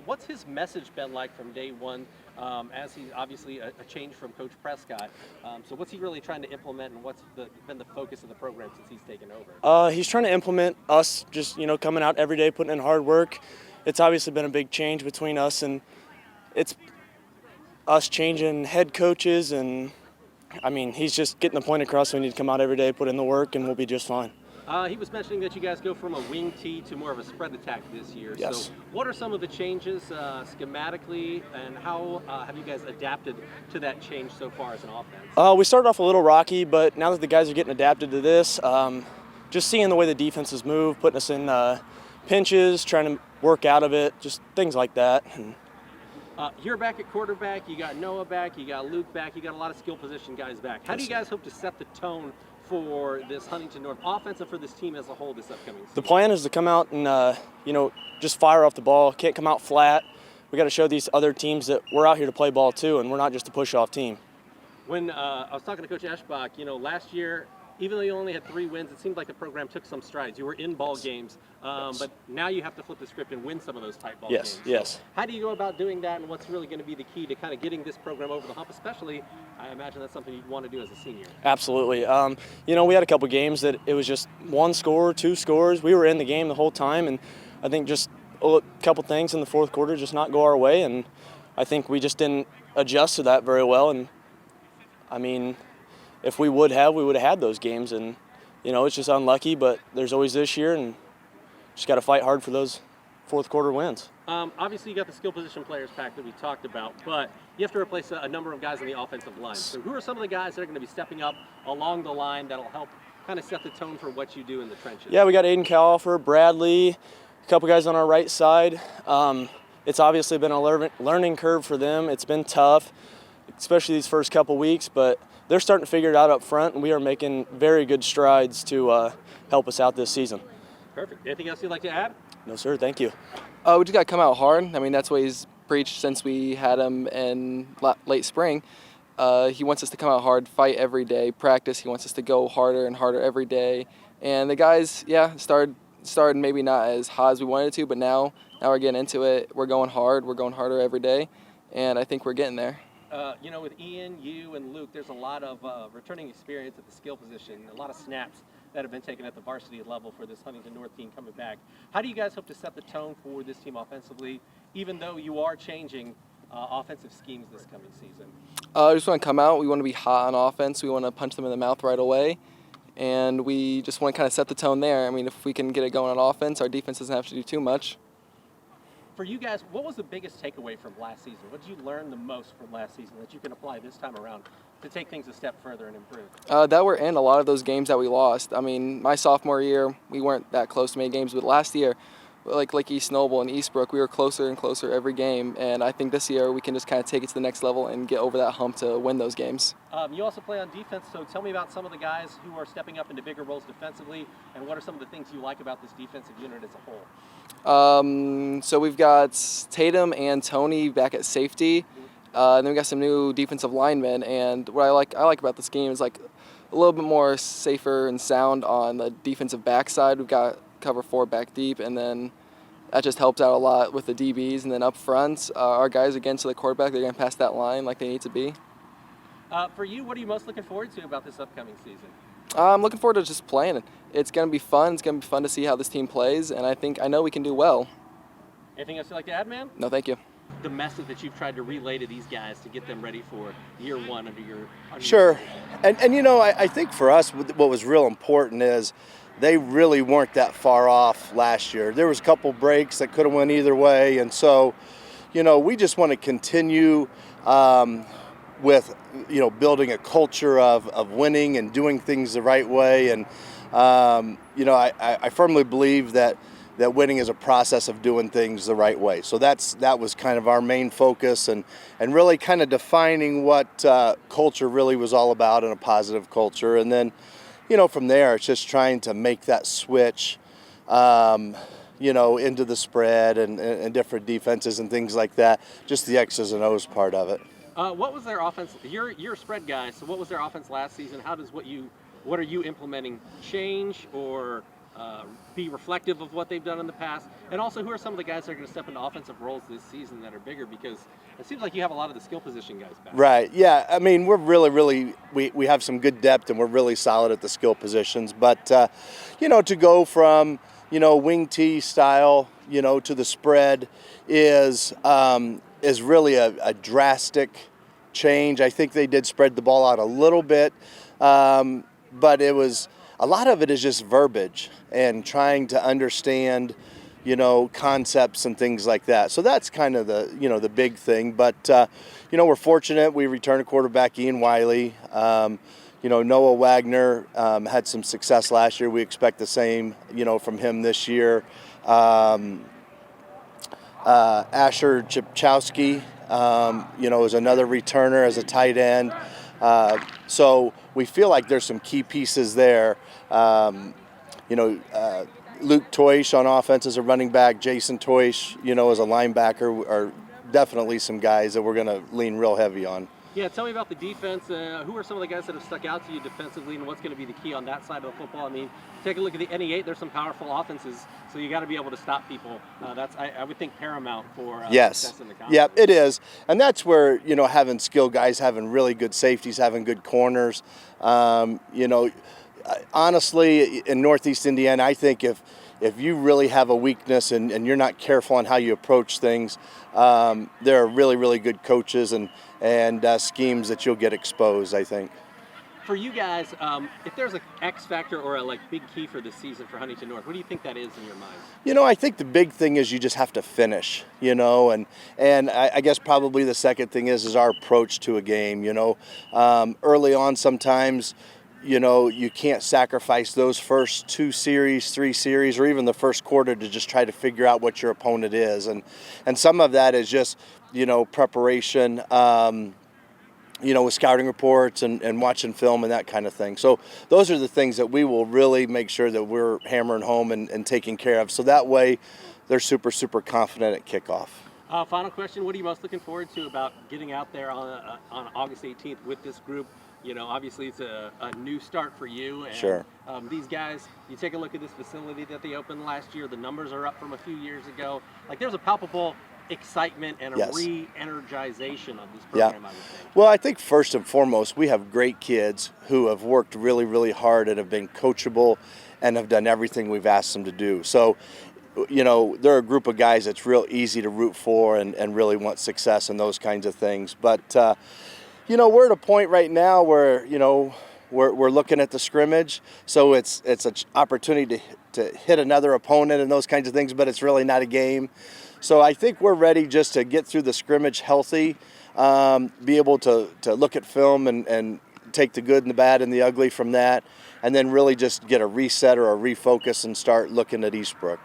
What's his message been like from day one, as he's obviously a change from Coach Prescott? So what's he really trying to implement, and what's been the focus of the program since he's taken over? He's trying to implement us just, coming out every day, putting in hard work. It's obviously been a big change between us, and it's us changing head coaches, and he's just getting the point across. We need to come out every day, put in the work, and we'll be just fine. He was mentioning that you guys go from a wing tee to more of a spread attack this year. Yes. So what are some of the changes schematically, and how have you guys adapted to that change so far as an offense? We started off a little rocky, but now that the guys are getting adapted to this, just seeing the way the defenses move, putting us in pinches, trying to work out of it, just things like that. You're back at quarterback. You got Noah back. You got Luke back. You got a lot of skill position guys back. How do you guys hope to set the tone for this Huntington North offense and for this team as a whole this upcoming season? The plan is to come out and, just fire off the ball. Can't come out flat. We got to show these other teams that we're out here to play ball too, and we're not just a push-off team. When I was talking to Coach Eshbach, last year, even though you only had 3 wins, it seemed like the program took some strides. You were in ball games, but now you have to flip the script and win some of those tight ball games. Yes. So how do you go about doing that, and what's really going to be the key to kind of getting this program over the hump, especially, I imagine that's something you'd want to do as a senior? Absolutely. We had a couple games that it was just 1 score, 2 scores. We were in the game the whole time, and I think just a couple things in the fourth quarter just not go our way, and I think we just didn't adjust to that very well. And if we would have had those games, and it's just unlucky, but there's always this year, and just got to fight hard for those fourth quarter wins. Obviously, you got the skill position players pack that we talked about, but you have to replace a number of guys on the offensive line. So who are some of the guys that are going to be stepping up along the line that'll help kind of set the tone for what you do in the trenches? Yeah, we got Aiden Callifer, Bradley, a couple guys on our right side. It's obviously been a learning curve for them. It's been tough, especially these first couple weeks, but they're starting to figure it out up front, and we are making very good strides to help us out this season. Perfect. Anything else you'd like to add? No, sir. Thank you. We just got to come out hard. That's what he's preached since we had him in late spring. He wants us to come out hard, fight every day, practice. He wants us to go harder and harder every day. And the guys, started maybe not as hot as we wanted to, but now we're getting into it. We're going hard. We're going harder every day, and I think we're getting there. With Ian, you, and Luke, there's a lot of returning experience at the skill position, a lot of snaps that have been taken at the varsity level for this Huntington North team coming back. How do you guys hope to set the tone for this team offensively, even though you are changing offensive schemes this coming season? We just want to come out. We want to be hot on offense. We want to punch them in the mouth right away, and we just want to kind of set the tone there. If we can get it going on offense, our defense doesn't have to do too much. For you guys, what was the biggest takeaway from last season? What did you learn the most from last season that you can apply this time around to take things a step further and improve? That we're in a lot of those games that we lost. My sophomore year, we weren't that close to many games, but last year, like East Noble and Eastbrook, we were closer and closer every game, and I think this year we can just kind of take it to the next level and get over that hump to win those games. You also play on defense, so tell me about some of the guys who are stepping up into bigger roles defensively, and what are some of the things you like about this defensive unit as a whole? So we've got Tatum and Tony back at safety, and then we got some new defensive linemen. And what I like about this game is a little bit more safer and sound on the defensive backside. We've got cover 4 back deep, and then that just helps out a lot with the DBs. And then up front, our guys against the quarterback, they're going to pass that line like they need to be. For you, what are you most looking forward to about this upcoming season? I'm looking forward to just playing. It's going to be fun. It's going to be fun to see how this team plays, and I know we can do well. Anything else you'd like to add, man? No, thank you. The message that you've tried to relay to these guys to get them ready for year one under your Sure. And I think for us, what was real important is they really weren't that far off last year. There was a couple breaks that could have went either way, and so, we just want to continue with building a culture of winning and doing things the right way. And I firmly believe that winning is a process of doing things the right way. So that was kind of our main focus, and really kind of defining what culture really was all about, and a positive culture. And then from there, it's just trying to make that switch into the spread and different defenses and things like that, just the X's and O's part of it. What was their offense? You're a spread guy, so what was their offense last season? How does what are you implementing change, or be reflective of what they've done in the past? And also, who are some of the guys that are going to step into offensive roles this season that are bigger? Because it seems like you have a lot of the skill position guys back. Right. Yeah. I mean, we're really we have some good depth and we're really solid at the skill positions. But to go from wing T style to the spread is really a drastic change. I think they did spread the ball out a little bit, but it was a lot of it is just verbiage and trying to understand concepts and things like that. So that's kind of the big thing. But we're fortunate. We returned a quarterback, Ian Wiley. Noah Wagner had some success last year. We expect the same from him this year. Asher Chipchowski is another returner as a tight end. So we feel like there's some key pieces there. Luke Toish on offense as a running back, Jason Toish, as a linebacker, are definitely some guys that we're going to lean real heavy on. Yeah, tell me about the defense. Who are some of the guys that have stuck out to you defensively, and what's going to be the key on that side of the football? I mean, take a look at the NE8. There's some powerful offenses, so you got to be able to stop people. That's I would think paramount for success in the conference. Yeah, it is, and that's where having skilled guys, having really good safeties, having good corners. Honestly, in Northeast Indiana, I think if you really have a weakness and you're not careful on how you approach things, there are really good coaches and schemes that you'll get exposed, I think. For you guys, if there's an X factor or a big key for this season for Huntington North, what do you think that is in your mind? I think the big thing is you just have to finish, and I guess probably the second thing is our approach to a game. Early on sometimes, you can't sacrifice those first 2 series, 3 series, or even the first quarter to just try to figure out what your opponent is. And some of that is just, preparation, with scouting reports and watching film and that kind of thing. So those are the things that we will really make sure that we're hammering home and taking care of. So that way they're super confident at kickoff. Final question, what are you most looking forward to about getting out there on August 18th with this group? Obviously it's a new start for you. And, Sure. These guys, you take a look at this facility that they opened last year, the numbers are up from a few years ago. There's a palpable excitement and a Yes. re-energization of this program, I would think. Well, I think first and foremost, we have great kids who have worked really hard and have been coachable and have done everything we've asked them to do. So, they're a group of guys that's real easy to root for and really want success and those kinds of things. But, we're at a point right now where, we're looking at the scrimmage. So it's an opportunity to hit another opponent and those kinds of things, but it's really not a game. So I think we're ready just to get through the scrimmage healthy, be able to look at film and take the good and the bad and the ugly from that, and then really just get a reset or a refocus and start looking at Eastbrook.